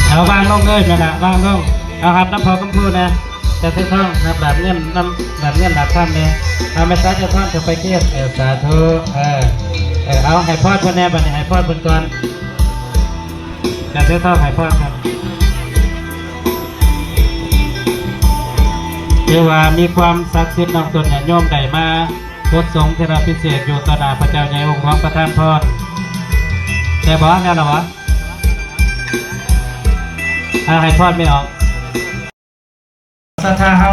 เอาวางลงเลยนั่นแหละวางลงเอาครับน้ำพอคำพูดนะจะใช้ท่องนะแบบเงี้ยน้ำแบบเงี้ยหลักท่านเนี่ยเอาไม่ซักจะท่อนจะไปเกียรสาธุเอาให้พ่อคนแน่บัดนี้ให้พ่อคนก่อนจะใช้ท่องให้พ่อครับเรียกว่ามีความศักดิ์สิทธิ์นำตนญาติโยมได้มาพดสงฆ์เทระพิเศษอยู่ต่อหน้าพระเจ้าใหญ่องค์พระประธานพรแต่บอกแน่หรอวะให้พอดไม่ออกศรัทธาเขา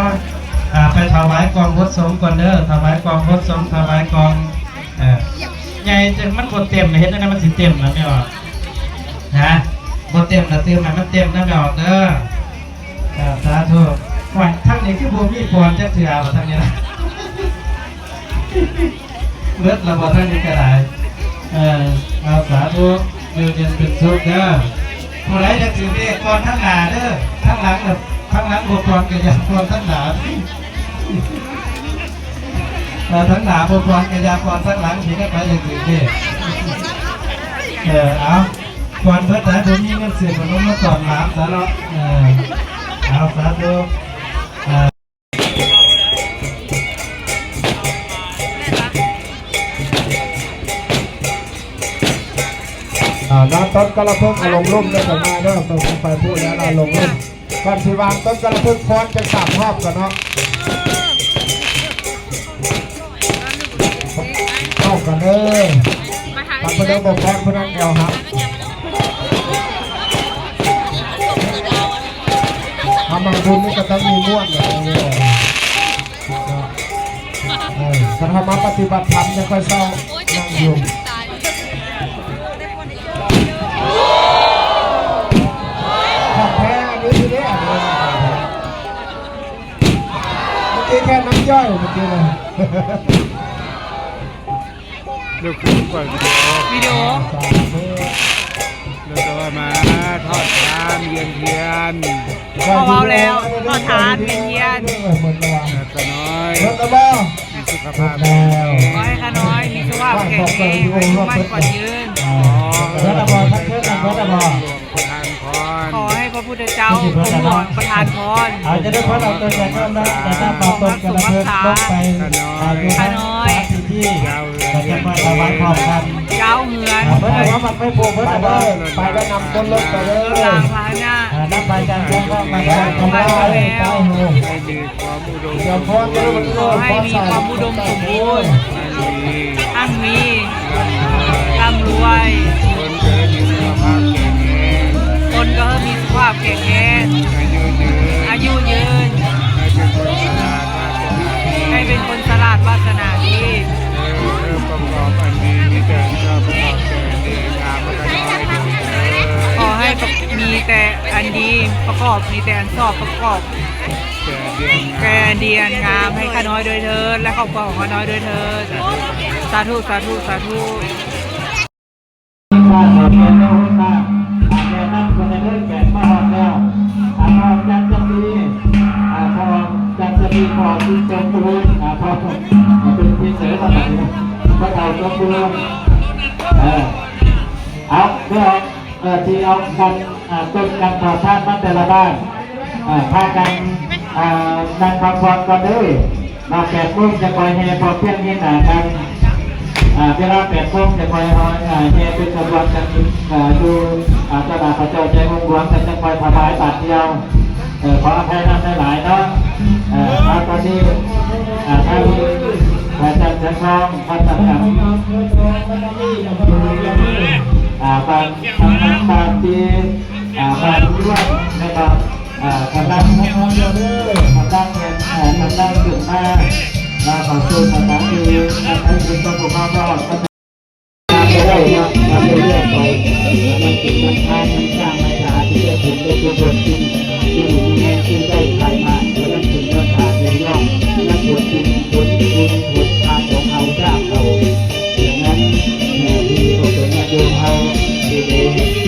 ไปถวายกองพดสงฆ์ก่อนเด้อถวายกองพดสงฆ์ถวายกองใหญ่จนมันหมดเต็มเลยเห็นได้มันสิเต็มนะไม่ออกนะหมดเต็มนะเต็มมันเต็มนะไม่ออกเด้อสาธุว่าทั้งนี้คือภูมิพรจะเถื่อนทั้งนี้นะเลือดระบาดทั้งนี้ก็ได้เอาสาธุอยู่เย็นเป็นสุขเด้อผู้ใดจะถือเลขก่อนทั้งหน้าเด้อทั้งหลังแบบทั้งหลังบวกก่อนกันยาก่อนทั้งหน้าทั้งหน้าบวกก่อนกันยาก่อนทั้งหลังที่ได้ไปจะถือเลขเอาก่อนเพื่อแต่ผมมีเงินเสียมันมาก่อนหลามซะแล้วเอาสาธุน้ำต้นกระพึ่งลงร่มได้แต่มาเด้อต้องไปพูดแล้วเราลงร่มก่อนที่วางต้นกระพึ่งพรจะสามรอบกันเนาะเข้ากันเลยทำไปเดินบอกแทนพนักเอวครับทำบางบุญนี่ก็ต้องมีม้วนแบบนี้ถ้าทำมาปฏิบัติธรรมจะค่อยเศร้านั่งอยู่แพ้อันนี้ทีนี้เมื่อกี้แค่น้ำย่อยเมื่อกี้เลยเดี๋ยวขึ้นก่อนวิดีโอเราจะมาทอดทานเทียนพอเบาแล้วทอดทานเทียนตาน้อยมีสุขภาพขอให้ข้าน้อยมีสุขภาพแข็งแรงอายุมั่นขวัญยืนขอให้พระพุทธเจ้าคุ้มครองประทานพรจะได้พระเราตัวใหญ่ก็ได้แต่ถ้าปากตนกระเพื่อมลงไปข้าน้อยที่เราจะมาถวายพร้อมกันเจ้าเหือนเพื่อว่ามันไม่โผล่เพื่อว่าไปแล้วนำต้นรถไปเลยลางพาหน้าน้ำไปจังก็มาทำกันได้ใต้หูขอให้มีความอุดมสมบูรณ์มั่งมีร่ำรวยคนก็มีสุขภาพแข็งแรงอายุยืนให้เป็นคนฉลาดวาสนาดีขอให้มีแต่อันดีประกอบมีแต่อันชอบประกอบแก่เดียนงามให้ข้าน้อยโดยเธอและครอบครัวของข้าน้อยโดยเธอสาธุสาธุสาธุข้าขอเพียงเท่านั้นแก่นั่งคนในเรื่องแก่มาหอดแล้วทองจันทรีทองจันทรีพอที่จงปูนพอเป็นที่เสือมาไหนพระเจ้าจงปูนเอาเพื่อที่เอากันต้นกันต่อท่านมาแต่ละบ้านพากันนั่งพักผ่อนกันด้วยมาแปดโมงจะคอยแห่พอเพียงนี้หนากันเวลาแปดโมงจะคอยแห่เป็นกำลังกันดูตลาดพระเจ้าใจมุ่งหวังจะคอยถวายบาทเดียวขออภัยน้ำได้หลายเนาะตอนนี้ท่านอาจารย์เสียงทองท่านต่างๆบางทางนั้นบางทีบางด้วยนะครับกำลังกำลังเงินกำลังถึงมาขอช่วยสถานที่ให้เป็นตัวผู้มาบอดก็จะได้มาเรื่อยๆไปมันติดมันทานมันสร้างมันสาที่จะถึงได้ตัวบทจริงที่อยู่ในที่ได้ใครมาแล้วถึงเนื้อหาในย่อมและบทจริงบททางของเอาจ้าเอาอย่างนั้นที่เราเป็นโยมเอาดี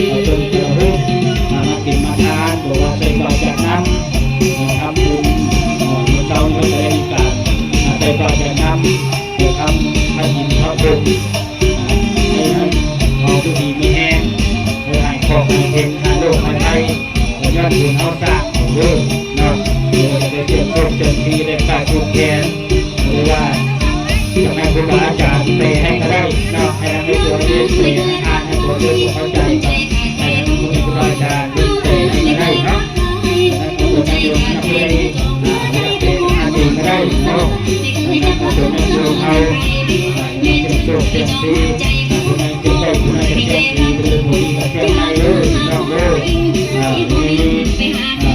เอาจนเกี่ยวรุ่งมากินมาทานบอกว่าเป็นต่อจากนั้นทำบุญเราจะได้การเป็นต่อจากนั้นจะทำให้ยินพระบุญให้เอาทุกทีมีแห้งให้ของให้เห็นให้โลกให้ไทย ยอดบุญเอาสร้างเด้อเนาะได้เจอโชคเจอทีได้ฝากทุกแขนหรือว่าจะให้ครูบาอาจารย์เตะให้ก็ได้เนาะให้นักเรียนเรียนเตะอ่านให้ตัวเรียนเข้าใจก็ให้นักครูบาอาจารย์เตะให้ก็ได้เนาะนักเรียนนักเรียนเตะอ่านเองก็ได้เนาะนักเรียนนักเรียนเอาโชคเจอทีคุณนายจะได้คุณนายจะได้ดีเป็นผู้ดีกับแก่นายเลยเนาะเลย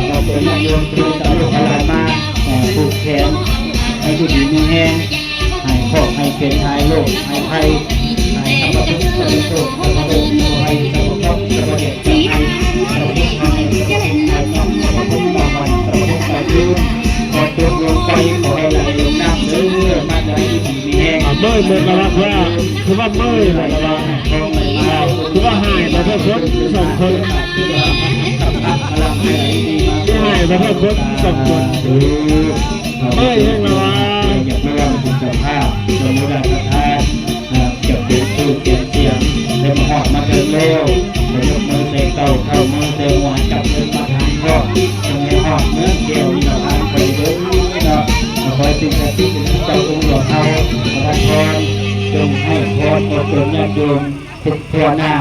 เราเป็นนักเรียนครูสาวลูกหลานมาผูกแขนให้อยู่ดีมีแห้งให้พ่อให้เป็นให้โลกให้ไทยให้ธรรมะทุกข์สุขโศกธรรมะทุกข์ให้ธรรมะทุกข์ธรรมะเดียดให้ธรรมะทุกข์ให้ธรรมะทุกข์ให้ธรรมะทุกข์มาวันธรรมะทุกข์ไปยืนขอตัวลงไปขอให้ไหลลงน้ำเรื่อยมาได้ดีมีแห้ง เมื่อยเมื่อยกันละว่าคือว่าเมื่อยอะไรกันละคือว่าหายมาเพื่อคนสองคนที่หายมาเพื่อคนสองคนเมื่อยยังละว่า อยากไม่ว่าเป็นเจ้าภาพสมุดาประธานเก็บเป็นตู้เก็บเสียงเดินหอดมาเดินเร็วยกมือเตะเต่าเข้ามือเตะหัวจับมือมาทางพ่อตรงนี้หอดเนื้อเกี่ยวนี่เราทานไปเดินเนาะคอยสิ่งศักดิ์สิทธิ์เจ้าองค์หลวงเอาพระพรจงให้พรอดจนญาติโยมทุกทั่วหน้า